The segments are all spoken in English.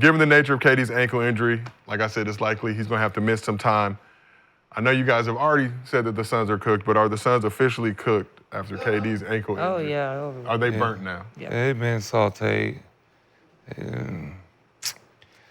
Given the nature of KD's ankle injury, like I said, it's likely he's going to have to miss some time. I know you guys have already said that the Suns are cooked, but are the Suns officially cooked after KD's ankle injury? Oh, yeah. Are they burnt now? Yeah. They've been sauteed. And...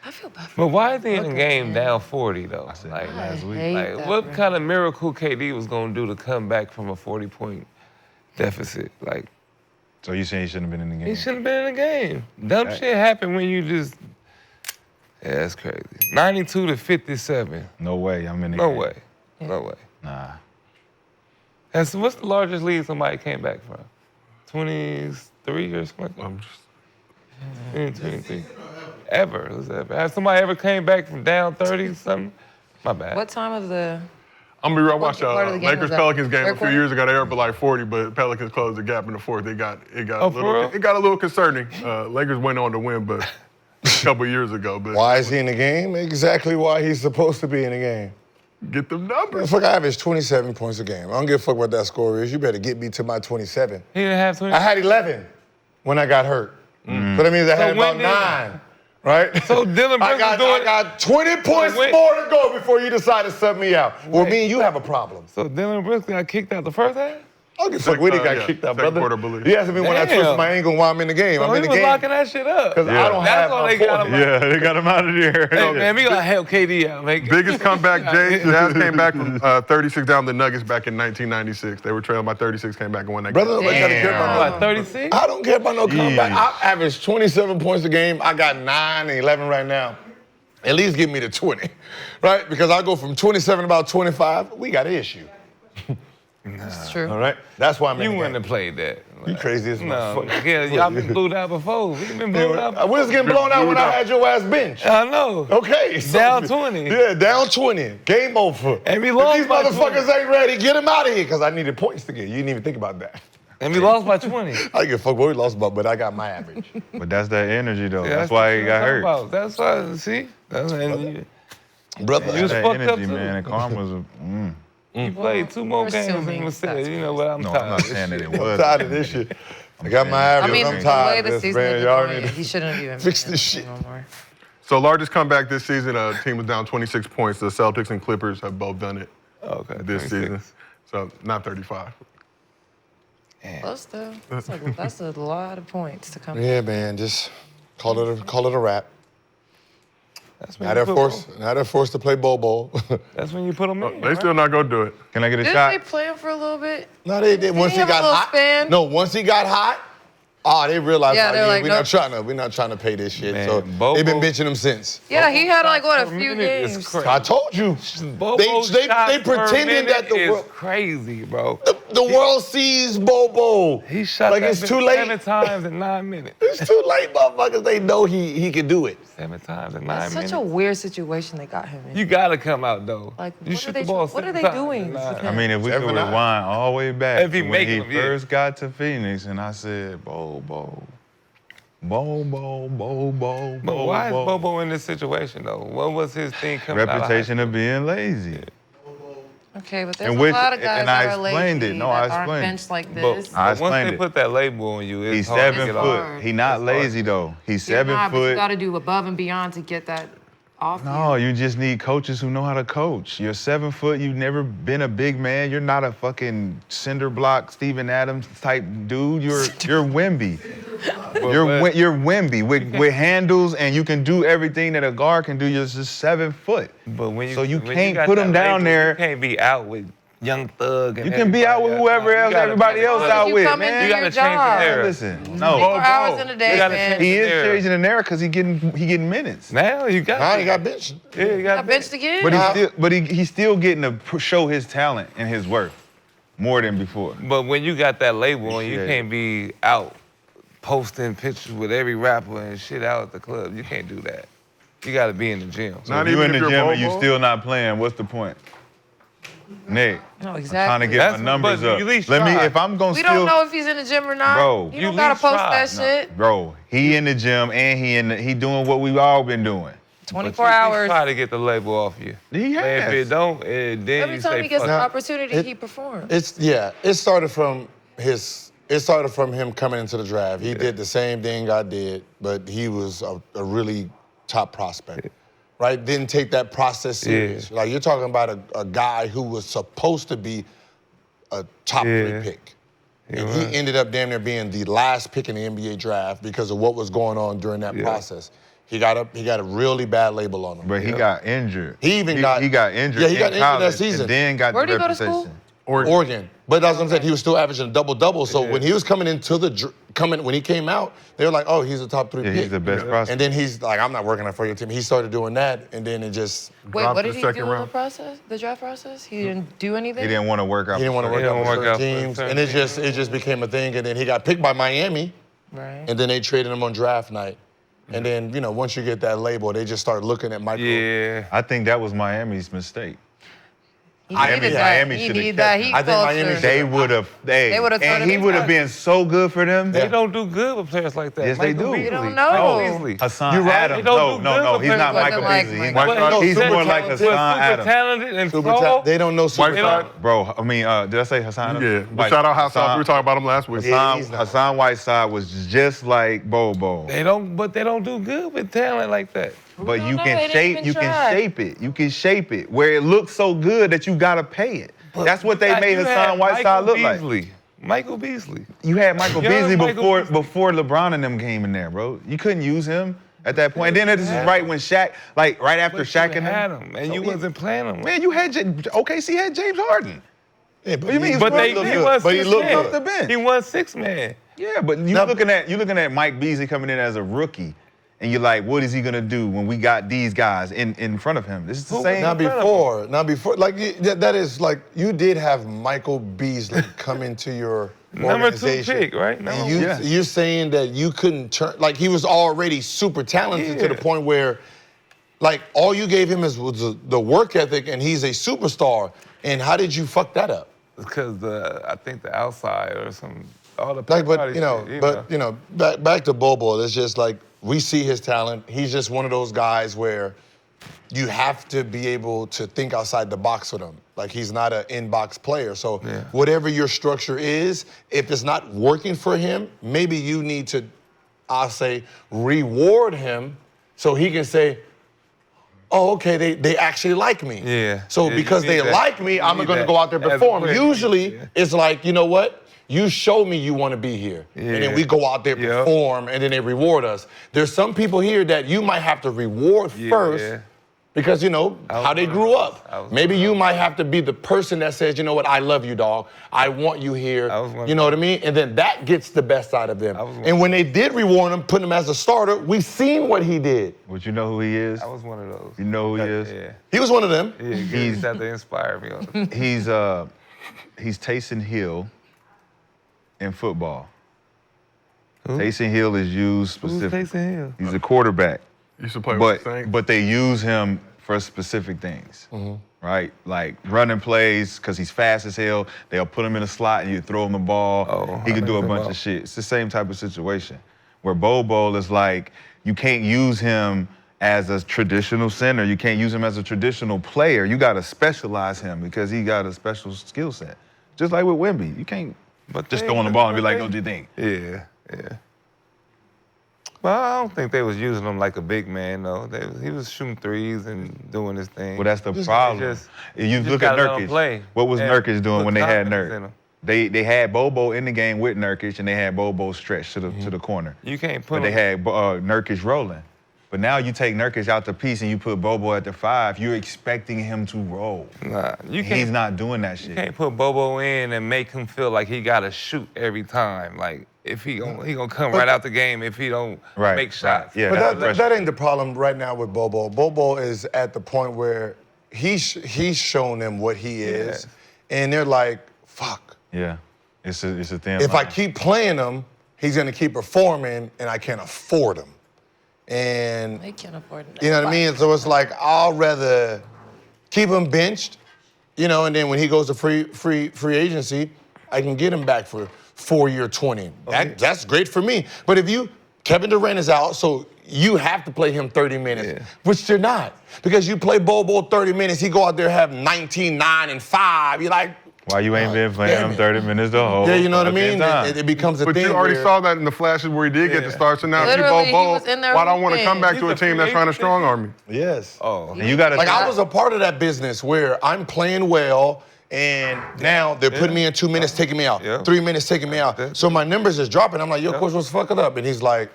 I feel bad for But why is he in the game down 40, though? Like last week. Like, what kind of miracle KD was going to do to come back from a 40-point deficit? Like, So you saying he shouldn't have been in the game? he shouldn't have been in the game. Dumb shit happen when you just... Yeah, that's crazy. 92 to 57. No way, I'm in the No game. way. No way. Nah. And so what's the largest league somebody came back from? 23 or something like that? I'm just... 23. Ever. Has somebody ever came back from down 30 something? My bad. What time of the... I'm gonna be real. I watched part of the game was that? Lakers-Pelicans game a Third few quarter? years ago. They were up at like 40, but Pelicans closed the gap in the fourth. It got Oh, for real? a little concerning. Lakers went on to win, but a couple years ago. But Why is he in the game? Exactly why he's supposed to be in the game. get them numbers. Fuck, I average 27 points a game. I don't give a fuck what that score is. You better get me to my 27. He didn't have 20. I had 11 when I got hurt. So that means I had when about did- 9, right? So Dylan Brooks I is doing... got 20 points when- more to go before you decide to sub me out. Well, Wait. me and you have a problem. So Dylan Brooks got kicked out the first half? I don't give a fuck when he got yeah, kicked out, second brother. quarter, I believe. He asked me when I Damn. twist my ankle while I'm in the game. So I'm in he the was game. locking that shit up. Because I don't That's have all my they got form. him out. Yeah, they got him out of there. Hey, man, we gotta help KD out, man. Biggest comeback, Jay. Jazz came back from 36 down the Nuggets back in 1996. They were trailing by 36, came back and won that Brother, game. nobody gotta care about no What, 36? I don't care about no comeback. I average 27 points a game. I got 9 and 11 right now. At least give me the 20, right? Because I go from 27 to about 25. We got an issue. It's true. All right? That's why I'm in You the wouldn't game. have played that. You crazy as No, motherfucker. yeah, y'all been blew out before. We been blew out I was getting blown out when I had your ass bench. I know. Okay. so- Down 20. Yeah, down 20. Game over. And we If lost these by motherfuckers ain't ready, get them out of here, because I needed points to get. You didn't even think about that. And we lost by 20. I don't give a fuck what we lost about, but I got my average. But that's that energy, though. Yeah, that's why he what got I'm hurt. talking about. That's why, see? That's Brother, You was That fucked up, energy, too. man. The karma's He played 2 more We're games assuming and said, that's you know what, I'm No, tired. I'm not saying that it I'm was. tired of this shit. I got my average. I mean, I'm the tired way of the this, season man. is Y'all going, need he shouldn't have even fix been this shit. no more. So largest comeback this season, team was down 26 points. The Celtics and Clippers have both done it Okay, this 26. season. So not 35. Close though. That's a lot of points to come. Yeah, man, just call it a wrap. That's when Now you they're put forced to play Bol Bol. That's when you put them in. They still not gonna do it. Can I get a Didn't shot? they play him for a little bit? No, they did. Once he have a got little hot. span? No, once he got hot, they realized, Yeah, they're like, we're not trying to pay this shit. Man, so Bol they've been Bol- benching him since. Yeah, he had like what, a Per few minute is games. crazy. I told you. Bol They- Bol's they shots per pretended that minute the is world- crazy, bro. The world sees Bol Bol. He shot like that it's bitch too late. 7 times in 9 minutes. It's too late, motherfuckers. They know he can do it. 7 times in 9 That's minutes. such a weird situation they got him in. You gotta come out though. Like, you what shoot are they the ball. what are 7 they times doing in 9 with him? I mean, if we could Every night. rewind all the way back If he to when make he them, yeah. first got to Phoenix, and I said, Bol Bol. Bol Bol, Bol Bol, But Bol why is Bol. Bobo in this situation though? What was his thing coming out of high Reputation of being lazy. Okay, but there's And a which- lot of guys and I that are explained it. lazy No, I that aren't explained it. benched like But, this. I but once explained they it. put that label on you, it's He's hard to 7 get foot. off. He not It's hard. lazy though. He's You're 7 not, but you foot. got to do above and beyond to get that off. No, you just need coaches who know how to coach. You're 7 foot. You've never been a big man. You're not a fucking cinder block Steven Adams type dude. You're Wemby. You're Wemby with handles, and you can do everything that a guard can do. You're just 7 foot. But when you, So you when can't got put that him down label, there. You can't be out with Young Thug. And You can be out with whoever else everybody else out You with, come and man. do You gotta your change the job. narrative. Listen, 24 no. hours in a day, You gotta man. change He the is narrative. changing the narrative because he getting minutes. Now you got. Now he got benched. Yeah, you got Got benched again? But he's still getting to show his talent and his worth more than before. But when you got that label on, you Yeah. can't be out posting pictures with every rapper and shit out at the club. You can't do that. You got to be in the gym. So Not if you even in if the you're gym and you Bol Bol? still not playing, what's the point? Nick, No, I'm exactly. trying to get That's- my numbers but up. you at least Let me, try. if I'm gonna We still, don't know if he's in the gym or not. Bro, You you don't gotta least post try. that shit. bro, he in the gym and he doing what we've all been doing. 24 But you hours. try to get the label off you. He And if has. it don't, then Every you time say he gets fuck an it. opportunity, he performs. It started from him coming into the draft. He did the same thing I did, but he was a really top prospect, right? Didn't take that process serious. Like you're talking about a guy who was supposed to be a top 3 pick. And he ended up damn near being the last pick in the NBA draft because of what was going on during that process. He got a really bad label on him. But he got injured. He got injured. Yeah, he got injured that season. And then got Where'd the he go to reputation. school? Oregon. But that's what I'm saying. He was still averaging a double-double. So when he was coming into when he came out, they were like, oh, he's a top 3 pick. He's the best prospect. And then he's like, I'm not working for your team. He started doing that, and then it just Wait, dropped what the did he do in second the round. process, the draft process? He didn't do anything? He didn't want to work out. he didn't want to work out with certain teams, and it just became a thing. And then he got picked by Miami, Right. and then they traded him on draft night. And then once you get that label, they just start looking at Michael. Yeah. I think that was Miami's mistake. He Miami- needed that. Miami He should've needed kept that him. heat I think Miami culture. should- They would have. They would've thrown and him he in would have touch. been so good for them. They don't do good with players like that. Yes, they Michael do. Beasley. You don't know. Michael Beasley. Hassan You're right. Adams. They don't do No, good he's for not players Michael like Beasley. Mike. He's White not. Sox. He's Super more like talented. Hassan Super Adams. talented and Super tall. they don't know super White talent. Sox. Bro, I mean, did I say Hassan? Yeah, but shout out Hot Sauce. We were talking about him last week. Yeah, he's not. Hassan Whiteside was just like Bol Bol. They don't do good with talent like that. But don't you know, can they shape, didn't you even can try. shape it. You can shape it where it looks so good that you gotta pay it. That's what they made You had Hassan Whiteside look like. Michael Beasley. You had Michael Young Beasley Michael before LeBron and them came in there, bro. You couldn't use him at that point. And then this is right when Shaq, like right after But Shaq you and had them. him, and you wasn't playing him. Man, you had OKC had James Harden. Yeah, but you mean? But He he looked was But he six looked man. good. Off the bench. He was 6-man. Yeah, but you looking at Mike Beasley coming in as a rookie, and you're like, what is he gonna do when we got these guys in front of him? This is the same. Not before. Like that is like you did have Michael Beasley come into your Number 2 organization. pick, right? And you're saying that you couldn't turn, like he was already super talented to the point where, like all you gave him was the work ethic, and he's a superstar. And how did you fuck that up? Because I think the outside or some all the Like, but shit, back to Bol Bol. It's just like we see his talent. He's just one of those guys where you have to be able to think outside the box with him. Like he's not an in-box player. So whatever your structure is, if it's not working for him, maybe you need to, I'll say, reward him so he can say, oh, okay, they actually like me. Yeah. So Yeah, because you need they that. like me, You I'm need going to that go out there and as a perform. player. Usually, Yeah. it's like, you know what? You show me you want to be here. And then we go out there, Yeah. perform, and then they reward us. There's some people here that you might have to reward first because, how they grew up. Maybe you might have to be the person that says, you know what, I love you, dog. I want you here. You know what I mean? And then that gets the best out of them. And when they did reward him, put him as a starter, we've seen what he did. But you know who he is? I was one of those. You know who he is? Yeah. He was one of them. Yeah, he's had to inspire me. He's Taysom Hill in football. Taysom Hill is used Who's specifically. Taysom Hill? He's a quarterback. Used to play with the Saints. But they use him for specific things, right? Like running plays, because he's fast as hell. They'll put him in a slot and you throw him the ball. He can do a bunch of shit. It's the same type of situation where Bol Bol is like, you can't use him as a traditional center. You can't use him as a traditional player. You got to specialize him because he got a special skill set. Just like with Wemby. You can't just throw on the ball and be like, go do your thing. Yeah. Well, I don't think they was using him like a big man, though. He was shooting threes and doing his thing. Well, that's the problem. You look at Nurkic. What was Nurkic doing when they had Nurkic? They had Bol Bol in the game with Nurkic, and they had Bol Bol stretched to the corner. You can't put But they had Nurkic rolling. But now you take Nurkic out the piece and you put Bol Bol at the 5, you're expecting him to roll. Nah, He's not doing that shit. You can't put Bobo in and make him feel like he got to shoot every time. Like, if he gonna come right out the game if he don't make shots. Yeah, but that ain't the problem right now with Bol Bol. Bol Bol is at the point where he's shown them what he is, and they're like, fuck. Yeah, it's a thing. If I keep playing him, he's gonna keep performing, and I can't afford him. And They can't afford it. you know what I mean? So it's like I'll rather keep him benched, and then when he goes to free agency, I can get him back for 4-year 20. That's great for me. But if Kevin Durant is out, so you have to play him 30 minutes, which they're not. Because you play Bol Bol 30 minutes, he go out there have 19, 9, and 5. You're like, Why you ain't been playing damn them it. 30 minutes the whole Yeah, you know what I fucking mean? time. It becomes a But thing. you already where- saw that in the flashes where he did get the start. So now if you Literally, Bol Bol, he was in there why don't I want to come hooping. back to a He's a team that's free trying to agent. strong arm me? Yes. Oh. And you gotta Like I was a part of that business where I'm playing well, and now they're putting me in 2 minutes, taking me out. Yeah. 3 minutes, taking me out. So my numbers is dropping. I'm like, yo, coach, what's fucking up? And he's like,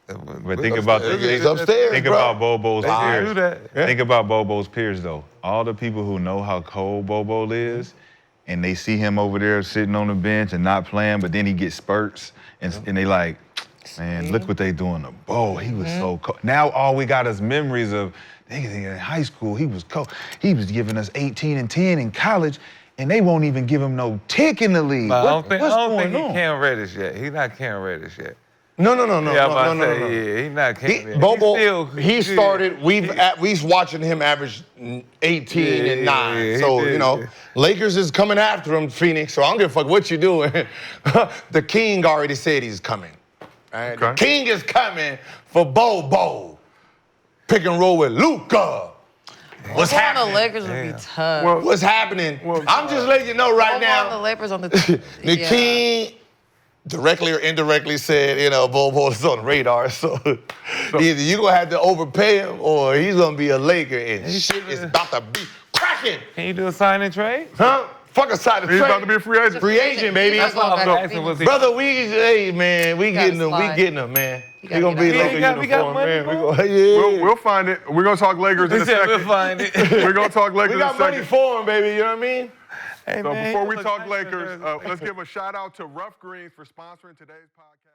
But think about he's upstairs, think bro. about Bol Bol's They peers. do that. Yeah. Think about Bol Bol's peers though. All the people who know how cold Bol Bol is, and they see him over there sitting on the bench and not playing, but then he gets spurts, and they like, man, look what they doing to Bol. He was so cold. Now all we got is memories of, nigga, in high school, he was cold. He was giving us 18 and 10 in college, and they won't even give him no tick in the league. But I don't What's think going on? he Cam Reddish yet. He's not Cam Reddish yet. no. Yeah, I'm about to say, no. yeah, he's not Cam Reddish. Bol Bol, He's he still- started, we've watching him average 18 and 9. yeah, he So, did, you know, yeah. Lakers is coming after him, Phoenix, so I don't give a fuck what you doing. The King already said he's coming. All right? The Okay. King is coming for Bol Bol. Pick and roll with Luka. What's Going on the happening? Lakers would be tough. Well, What's happening? I'm just letting you know right Going on the now. Lakers on the The yeah. King directly or indirectly said, you know, Bol Bol is on the radar. So either you're going to have to overpay him or he's going to be a Laker and shit is about to be cracking. Can you do a sign and trade? Huh? Fuck aside the he's trade. about to be a free agent. Free agent, baby. That's That's all back I'm to asking Phoenix. was he. Brother, hey, man, we gotta getting him. We slide. getting him, man. You He gotta going to be get Laker out. We got uniform, money, man. bro. Yeah. We'll find it. We're gonna talk Lakers in He a said second. we'll find it. We're gonna talk Lakers We in a got money second. for him, baby. You know what I mean? Hey, So man, before he we look talk nice Lakers, in there. let's give a shout out to Rough Greens for sponsoring today's podcast.